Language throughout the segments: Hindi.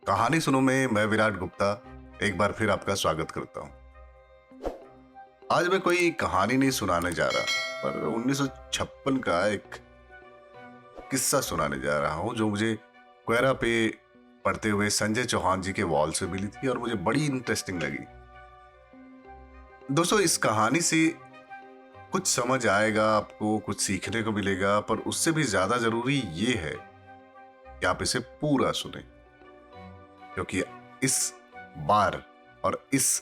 कहानी सुनो में मैं विराट गुप्ता एक बार फिर आपका स्वागत करता हूं। आज मैं कोई कहानी नहीं सुनाने जा रहा, पर 1956 का एक किस्सा सुनाने जा रहा हूं जो मुझे क्वेरा पे पढ़ते हुए संजय चौहान जी के वॉल से मिली थी और मुझे बड़ी इंटरेस्टिंग लगी। दोस्तों, इस कहानी से कुछ समझ आएगा, आपको कुछ सीखने को मिलेगा, पर उससे भी ज्यादा जरूरी ये है कि आप इसे पूरा सुने, क्योंकि इस बार और इस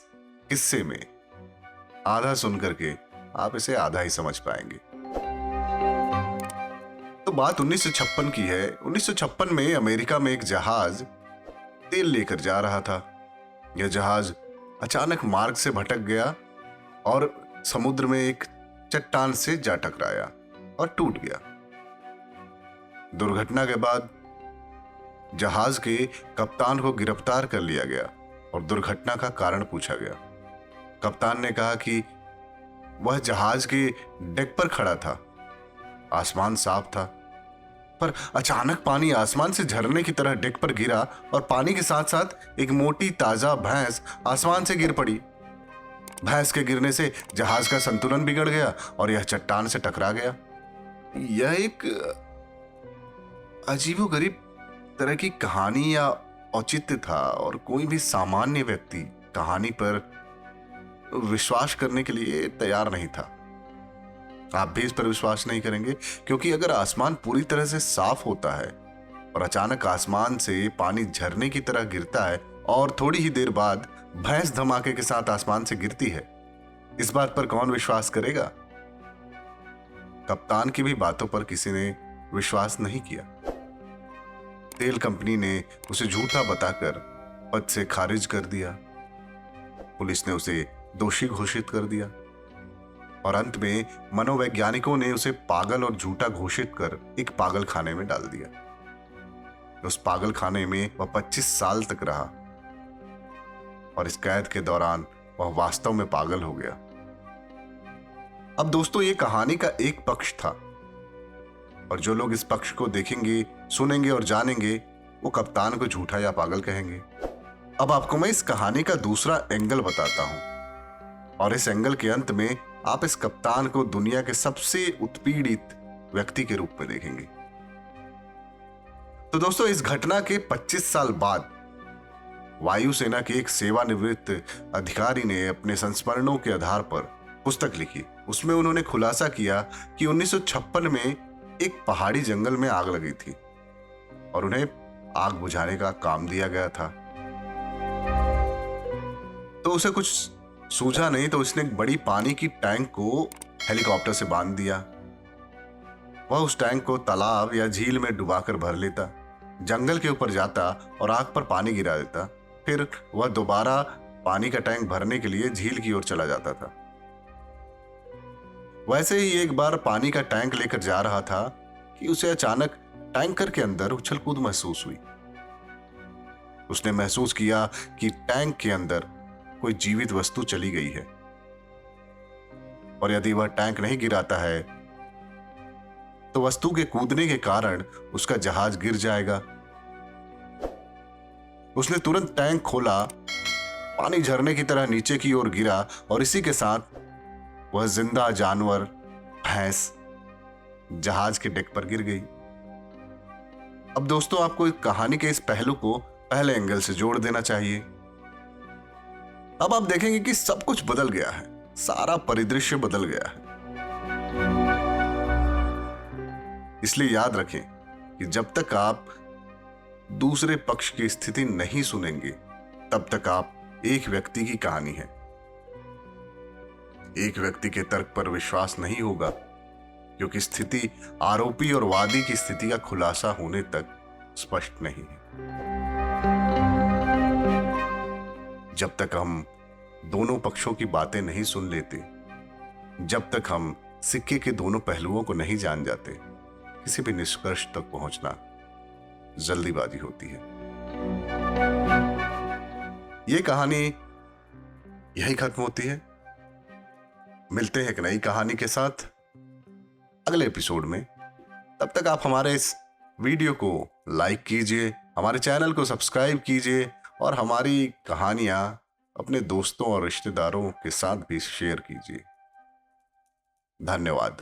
किस्से में आधा सुन करके आप इसे आधा ही समझ पाएंगे। तो बात 1956 की है। 1956 में अमेरिका में एक जहाज तेल लेकर जा रहा था। यह जहाज अचानक मार्ग से भटक गया और समुद्र में एक चट्टान से जा टकराया और टूट गया। दुर्घटना के बाद जहाज के कप्तान को गिरफ्तार कर लिया गया और दुर्घटना का कारण पूछा गया। कप्तान ने कहा कि वह जहाज के डेक पर खड़ा था, आसमान साफ था, पर अचानक पानी आसमान से झरने की तरह डेक पर गिरा और पानी के साथ साथ एक मोटी ताजा भैंस आसमान से गिर पड़ी। भैंस के गिरने से जहाज का संतुलन बिगड़ गया और यह चट्टान से टकरा गया। यह एक अजीबोगरीब तरह की कहानी या औचित्य था और कोई भी सामान्य व्यक्ति कहानी पर विश्वास करने के लिए तैयार नहीं था। आप भी इस पर विश्वास नहीं करेंगे, क्योंकि अगर आसमान पूरी तरह से साफ होता है और अचानक आसमान से पानी झरने की तरह गिरता है और थोड़ी ही देर बाद भैंस धमाके के साथ आसमान से गिरती है, इस बात पर कौन विश्वास करेगा? कप्तान की भी बातों पर किसी ने विश्वास नहीं किया। तेल कंपनी ने उसे झूठा बताकर पद से खारिज कर दिया। पुलिस ने उसे दोषी घोषित कर दिया और अंत में मनोवैज्ञानिकों ने उसे पागल और झूठा घोषित कर एक पागल खाने में डाल दिया। उस पागल खाने में वह 25 साल तक रहा और इस कैद के दौरान वह वास्तव में पागल हो गया। अब दोस्तों, ये कहानी का एक पक्ष था और जो लोग इस पक्ष को देखेंगे, सुनेंगे और जानेंगे, वो कप्तान को झूठा या पागल कहेंगे। अब आपको मैं इस कहानी का दूसरा एंगल बताता हूं और इस एंगल के अंत में आप इस कप्तान को दुनिया के सबसे उत्पीड़ित व्यक्ति के रूप में देखेंगे। तो दोस्तों, इस घटना के 25 साल बाद वायुसेना के एक सेवानिवृत्त अधिकारी ने अपने संस्मरणों के आधार पर पुस्तक लिखी। उसमें उन्होंने खुलासा किया कि 1956 में एक पहाड़ी जंगल में आग लगी थी और उन्हें आग बुझाने का काम दिया गया था। तो उसे कुछ सूझा नहीं, तो उसने एक बड़ी पानी की टैंक को हेलीकॉप्टर से बांध दिया। वह उस टैंक को तालाब या झील में डुबाकर भर लेता, जंगल के ऊपर जाता और आग पर पानी गिरा देता। फिर वह दोबारा पानी का टैंक भरने के लिए झील की ओर चला जाता था। वैसे ही एक बार पानी का टैंक लेकर जा रहा था कि उसे अचानक टैंकर के अंदर उछल कूद महसूस हुई। उसने महसूस किया कि टैंक के अंदर कोई जीवित वस्तु चली गई है और यदि वह टैंक नहीं गिराता है तो वस्तु के कूदने के कारण उसका जहाज गिर जाएगा। उसने तुरंत टैंक खोला, पानी झरने की तरह नीचे की ओर गिरा और इसी के साथ वह जिंदा जानवर भैंस जहाज के डेक पर गिर गई। अब दोस्तों, आपको इस कहानी के इस पहलू को पहले एंगल से जोड़ देना चाहिए। अब आप देखेंगे कि सब कुछ बदल गया है, सारा परिदृश्य बदल गया है। इसलिए याद रखें कि जब तक आप दूसरे पक्ष की स्थिति नहीं सुनेंगे, तब तक आप एक व्यक्ति की कहानी है। एक व्यक्ति के तर्क पर विश्वास नहीं होगा, क्योंकि स्थिति आरोपी और वादी की स्थिति का खुलासा होने तक स्पष्ट नहीं है। जब तक हम दोनों पक्षों की बातें नहीं सुन लेते, जब तक हम सिक्के के दोनों पहलुओं को नहीं जान जाते, किसी भी निष्कर्ष तक पहुंचना जल्दीबाजी होती है। यह कहानी यही खत्म होती है। मिलते हैं एक नई कहानी के साथ अगले एपिसोड में। तब तक आप हमारे इस वीडियो को लाइक कीजिए, हमारे चैनल को सब्सक्राइब कीजिए और हमारी कहानियां अपने दोस्तों और रिश्तेदारों के साथ भी शेयर कीजिए। धन्यवाद।